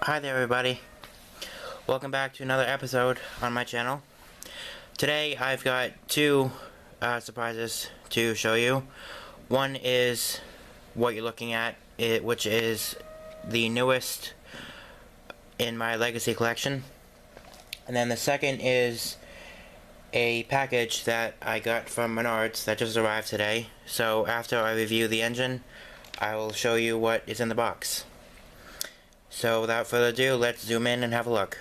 Hi there everybody, welcome back to another episode on my channel. Today I've got two surprises to show you. One is what you're looking at, which is the newest in my Legacy collection. And then the second is a package that I got from Menards that just arrived today. So after I review the engine, I will show you what is in the box. So without further ado, let's zoom in and have a look.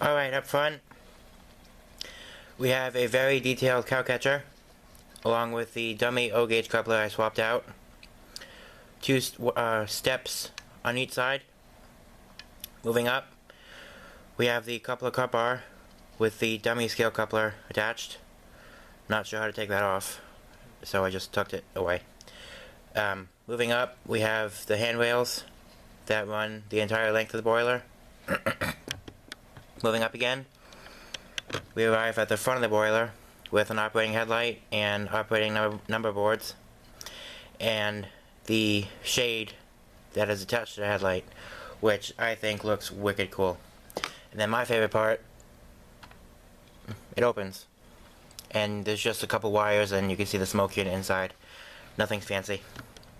Alright, up front, we have a very detailed cow catcher, along with the dummy O-gauge coupler I swapped out. Two steps on each side. Moving up, we have the coupler cut bar with the dummy scale coupler attached. Not sure how to take that off, so I just tucked it away. Moving up, we have the handrails that run the entire length of the boiler. Moving up again, we arrive at the front of the boiler with an operating headlight and operating number boards, and the shade that is attached to the headlight, which I think looks wicked cool. And then my favorite part, it opens, and there's just a couple wires and you can see the smoke unit inside. Nothing's fancy.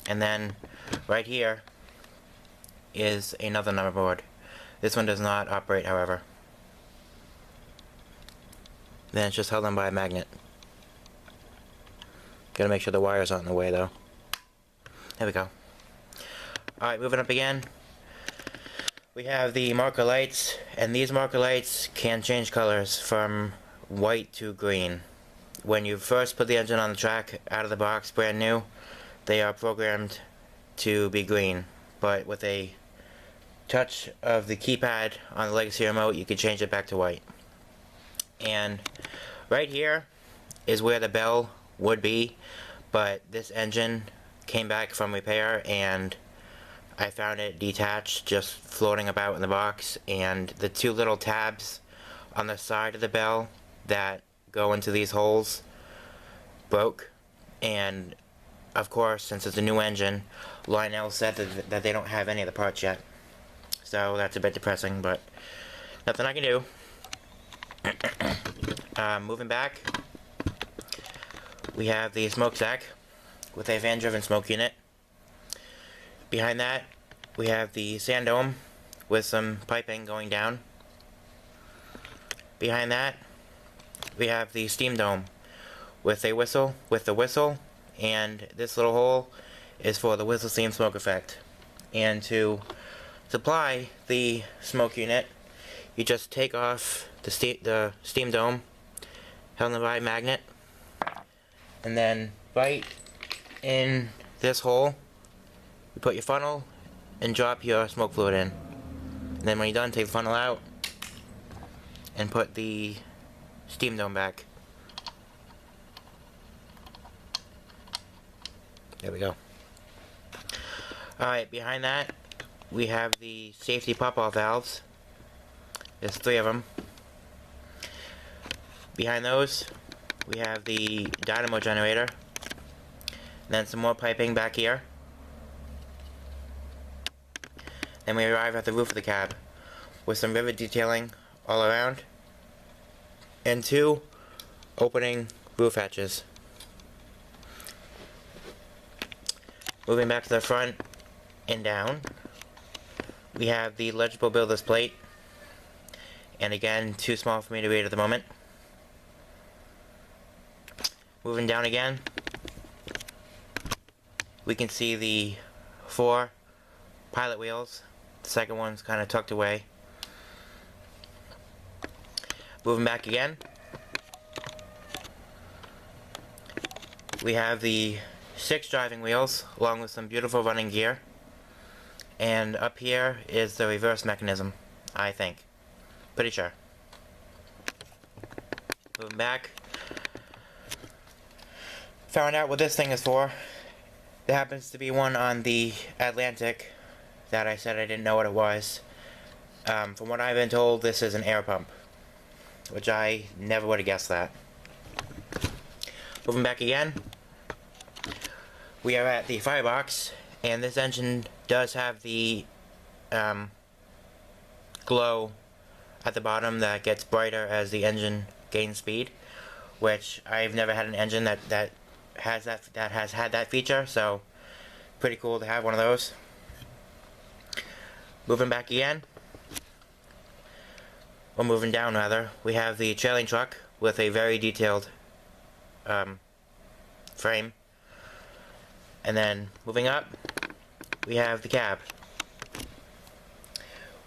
And then right here is another number board. This one does not operate, however. Then it's just held on by a magnet. Gotta make sure the wires aren't in the way though. There we go. Alright, moving up again. We have the marker lights, and these marker lights can change colors from white to green. When you first put the engine on the track out of the box brand new, they are programmed to be green, but with a touch of the keypad on the Legacy remote you can change it back to white. And right here is where the bell would be, but this engine came back from repair and I found it detached, just floating about in the box, and the two little tabs on the side of the bell that go into these holes broke. And of course, since it's a new engine, Lionel said that they don't have any of the parts yet. So that's a bit depressing, but nothing I can do. Moving back, we have the smokestack with a fan-driven smoke unit. Behind that, we have the sand dome with some piping going down. Behind that, we have the steam dome with the whistle, and this little hole is for the whistle steam smoke effect. And to supply the smoke unit, you just take off the steam dome held by a magnet, and then right in this hole you put your funnel and drop your smoke fluid in. And then when you're done, take the funnel out and put the steam dome back. There we go. Alright, behind that we have the safety pop-off valves. There's 3 of them. Behind those we have the dynamo generator, and then some more piping back here. Then we arrive at the roof of the cab with some rivet detailing all around and 2 opening roof hatches. Moving back to the front and down, we have the legible builder's plate, and again, too small for me to read at the moment. Moving down again, we can see the 4 pilot wheels. The second one's kind of tucked away. Moving back again, we have the 6 driving wheels along with some beautiful running gear. And up here is the reverse mechanism, I think. Pretty sure. Moving back. Found out what this thing is for. There happens to be one on the Atlantic that I said I didn't know what it was. From what I've been told, this is an air pump, which I never would have guessed that. Moving back again, we are at the firebox, and this engine does have the glow at the bottom that gets brighter as the engine gains speed, which I've never had an engine that has had that feature, so pretty cool to have one of those. Moving back again, or moving down rather, we have the trailing truck with a very detailed frame. And then moving up, we have the cab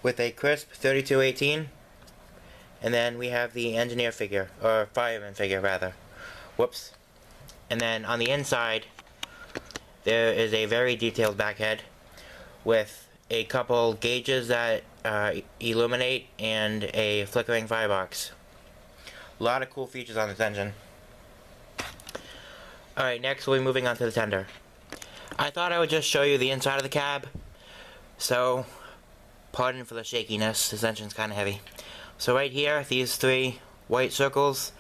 with a crisp 3218, and then we have the engineer figure, or fireman figure rather. Whoops. And then on the inside, there is a very detailed back head with a couple gauges that illuminate and a flickering firebox. A lot of cool features on this engine. Alright, next we'll be moving on to the tender. I thought I would just show you the inside of the cab, so pardon for the shakiness, this engine's kind of heavy. So right here, these three white circles,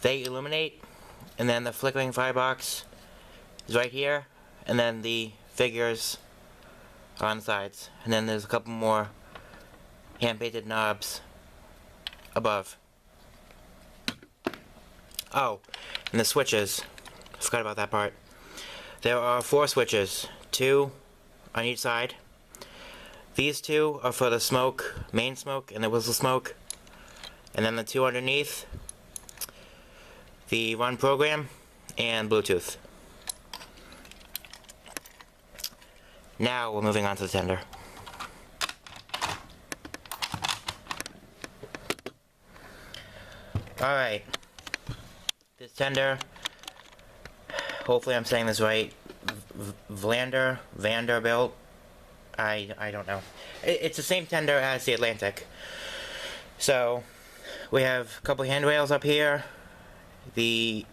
they illuminate, and then the flickering firebox is right here, and then the figures are on the sides, and then there's a couple more hand-painted knobs above. Oh, and the switches, I forgot about that part. There are 4 switches, 2 on each side. These 2 are for the smoke, main smoke, and the whistle smoke. And then the 2 underneath, the run program, and Bluetooth. Now we're moving on to the tender. Alright. This tender, hopefully I'm saying this right, Vanderbilt, I don't know. It's the same tender as the Atlantic. So, we have a couple handrails up here, the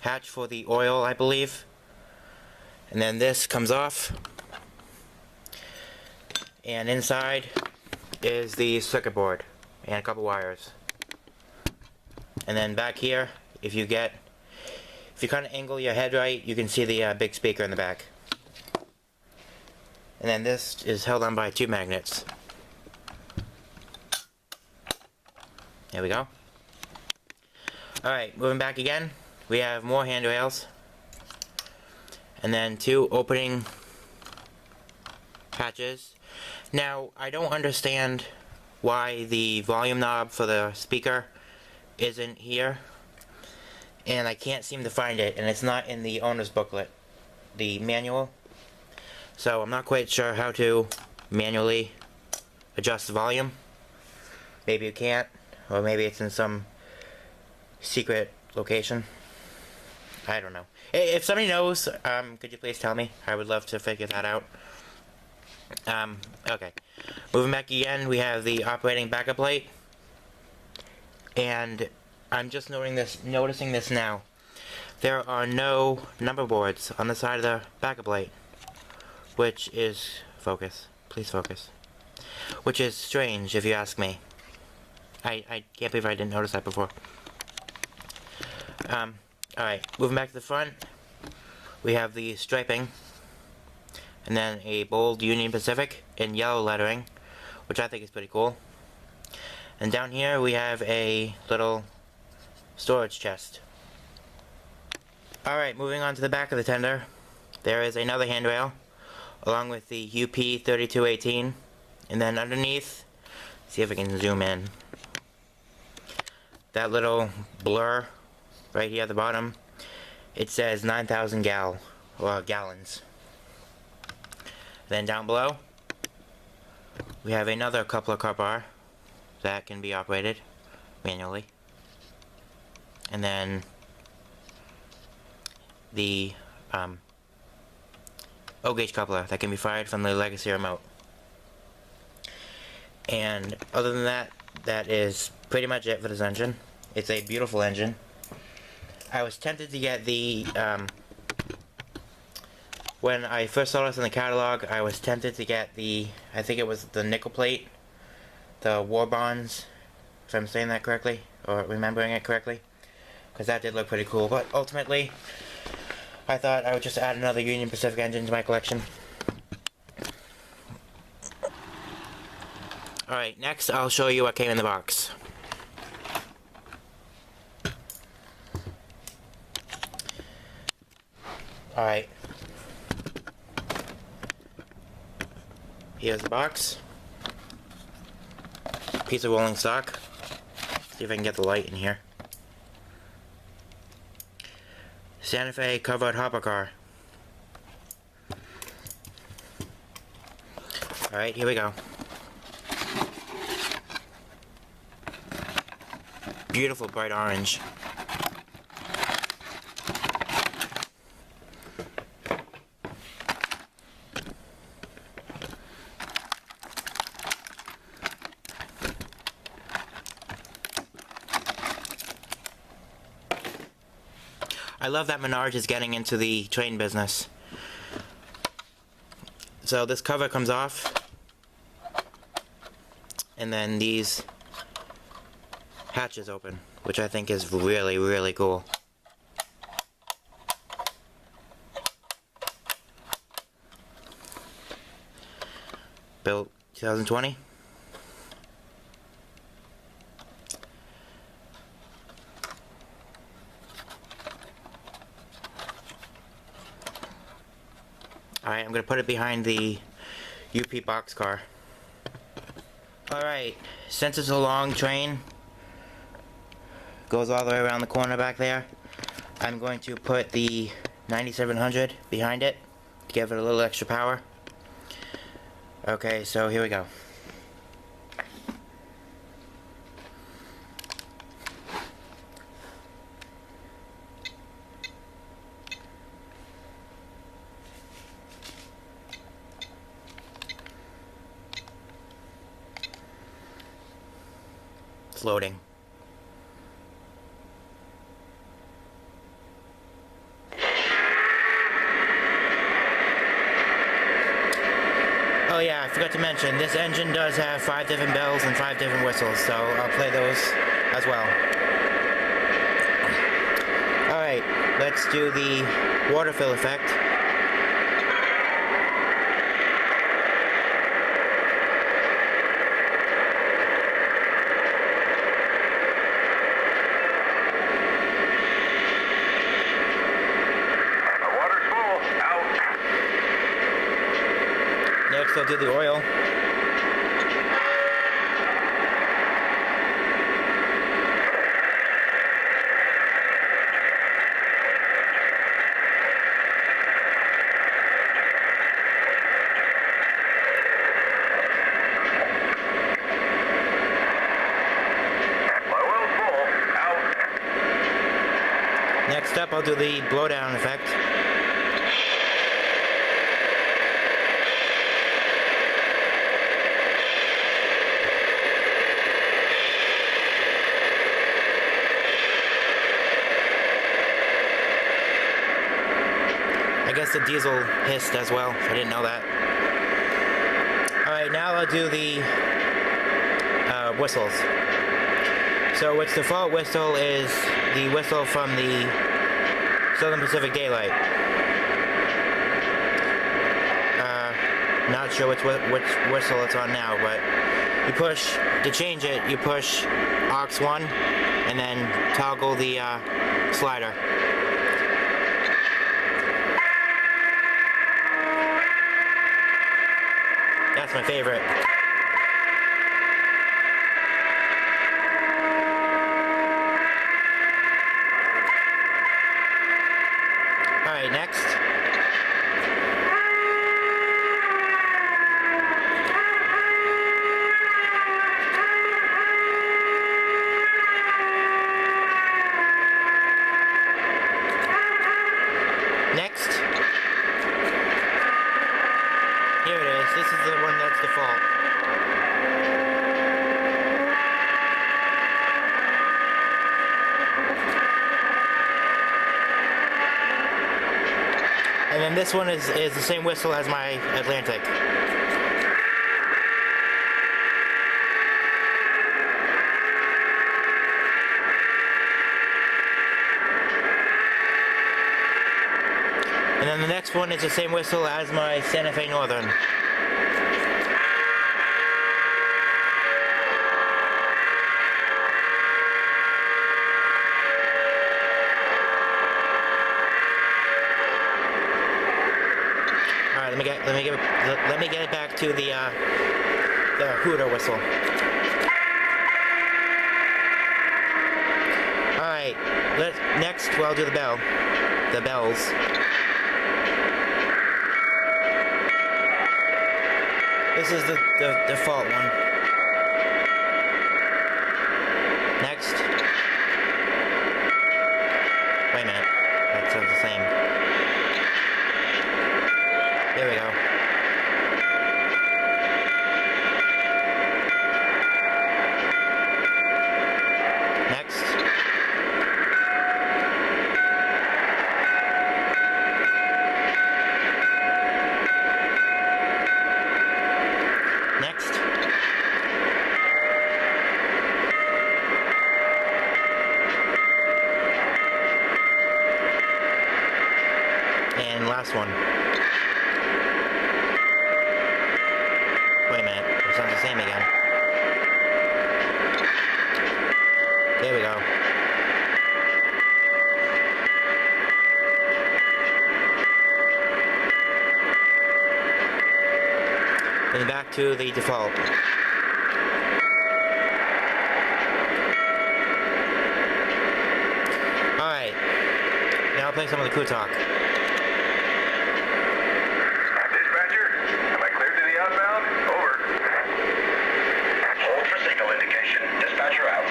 hatch for the oil, I believe, and then this comes off, and inside is the circuit board and a couple wires. And then back here, if you kind of angle your head right, you can see the big speaker in the back. And then this is held on by 2 magnets. There we go. Alright, moving back again, we have more handrails. And then 2 opening hatches. Now, I don't understand why the volume knob for the speaker isn't here, and I can't seem to find it, and it's not in the owner's booklet, the manual, so I'm not quite sure how to manually adjust the volume. Maybe you can't, or maybe it's in some secret location. I don't know. If somebody knows, could you please tell me? I would love to figure that out. Okay. Moving back again, we have the operating backup light. And I'm just noticing this now. There are no number boards on the side of the backup light, which is focus. Please focus. Which is strange, if you ask me. I can't believe I didn't notice that before. Alright, moving back to the front, we have the striping, and then a bold Union Pacific in yellow lettering, which I think is pretty cool. And down here we have a little storage chest. Alright, moving on to the back of the tender, there is another handrail, along with the UP 3218, and then underneath, see if I can zoom in, that little blur right here at the bottom, it says 9,000 gallons. Then down below, we have another coupler car bar that can be operated manually, and then the O-gauge coupler that can be fired from the legacy remote. And other than that, that is pretty much it for this engine. It's a beautiful engine. I was tempted to get the when I first saw this in the catalog, I was tempted to get the, I think it was the nickel plate, the War Bonds, if I'm saying that correctly, or remembering it correctly, because that did look pretty cool. But ultimately, I thought I would just add another Union Pacific engine to my collection. Alright, next I'll show you what came in the box. Alright. Here's the box. Piece of rolling stock. See if I can get the light in here. Santa Fe covered hopper car. Alright, here we go. Beautiful bright orange. I love that Menards is getting into the train business. So this cover comes off, and then these hatches open, which I think is really, really cool. Built 2020. Alright, I'm going to put it behind the UP boxcar. Alright, since it's a long train, goes all the way around the corner back there, I'm going to put the 9700 behind it to give it a little extra power. Okay, so here we go. It's loading. Oh yeah, I forgot to mention, this engine does have 5 different bells and 5 different whistles, so I'll play those as well. Alright, let's do the water fill effect. Next I'll do the oil. Next up I'll do the blowdown effect. I guess the diesel hissed as well. I didn't know that. Alright, now I'll do the whistles. So its default whistle is the whistle from the Southern Pacific Daylight. Not sure which whistle it's on now, but you push, to change it, you push aux 1 and then toggle the slider. That's my favorite. Alright, next. Next. Here it is. This is the one that's default. And then this one is the same whistle as my Atlantic. And then the next one is the same whistle as my Santa Fe Northern. me get it back to the hooter whistle. Alright, next we'll do the bells. This is the default one. Next. Wait a minute. That sounds the same. There we go. Next. Next. And last one. Wait a minute, it sounds the same again. There we go. Then back to the default. Alright, now I'll play some of the crew talk. Dispatcher, am I cleared to the outbound? Over. Hold for signal indication. Dispatcher out.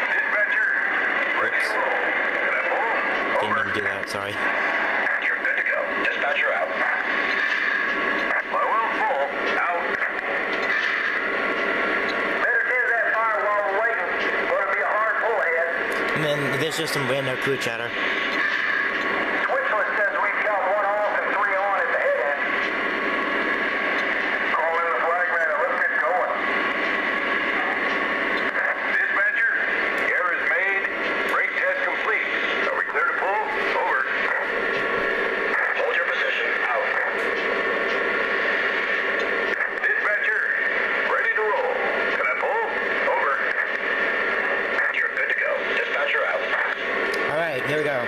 Dispatcher, ready to roll. Can I pull? Didn't Over. mean to do that, sorry. You're good to go. Dispatcher out. My well's full. Out. Better do that fire while we're waiting. Gonna be a hard pull ahead. And then there's just some random crew chatter. Switchless says we've got one off and three on at the head end. Call in the flagman and let's get going. Dispatcher, the error is made. Brake test complete. Are we clear to pull? Over. Hold your position. Out. Dispatcher, ready to roll. Can I pull? Over. You're good to go. Dispatcher out. Alright, here we go.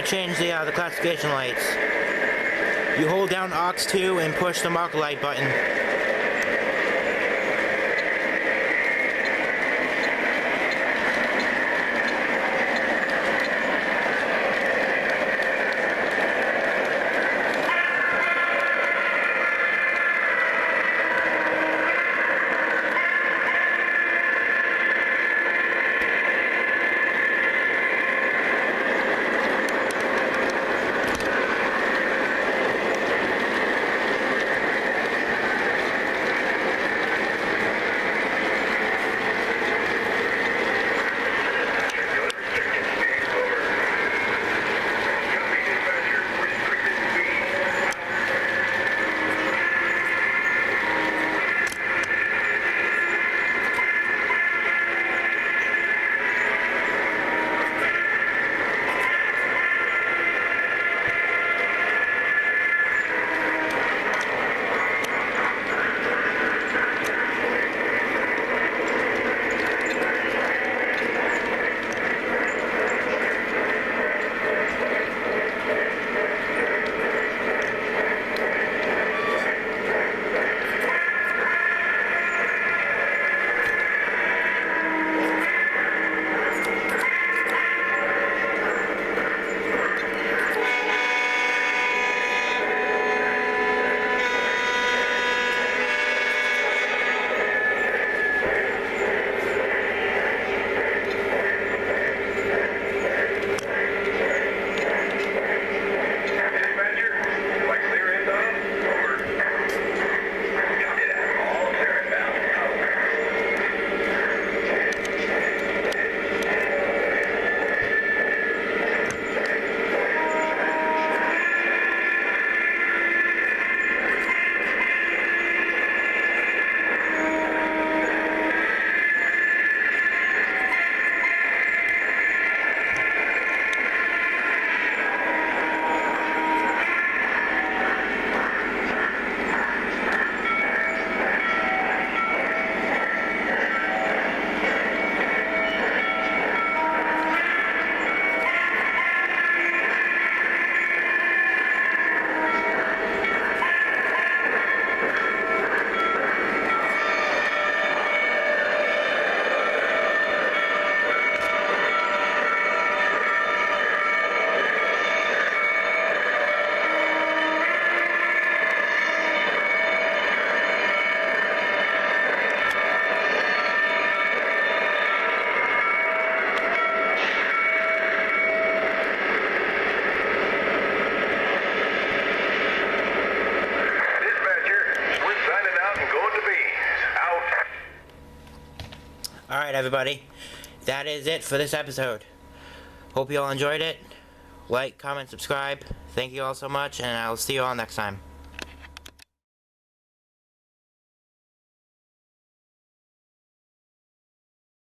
change the classification lights. You hold down aux 2 and push the marker light button. Alright, everybody. That is it for this episode. Hope you all enjoyed it. Like, comment, subscribe. Thank you all so much, and I'll see you all next time.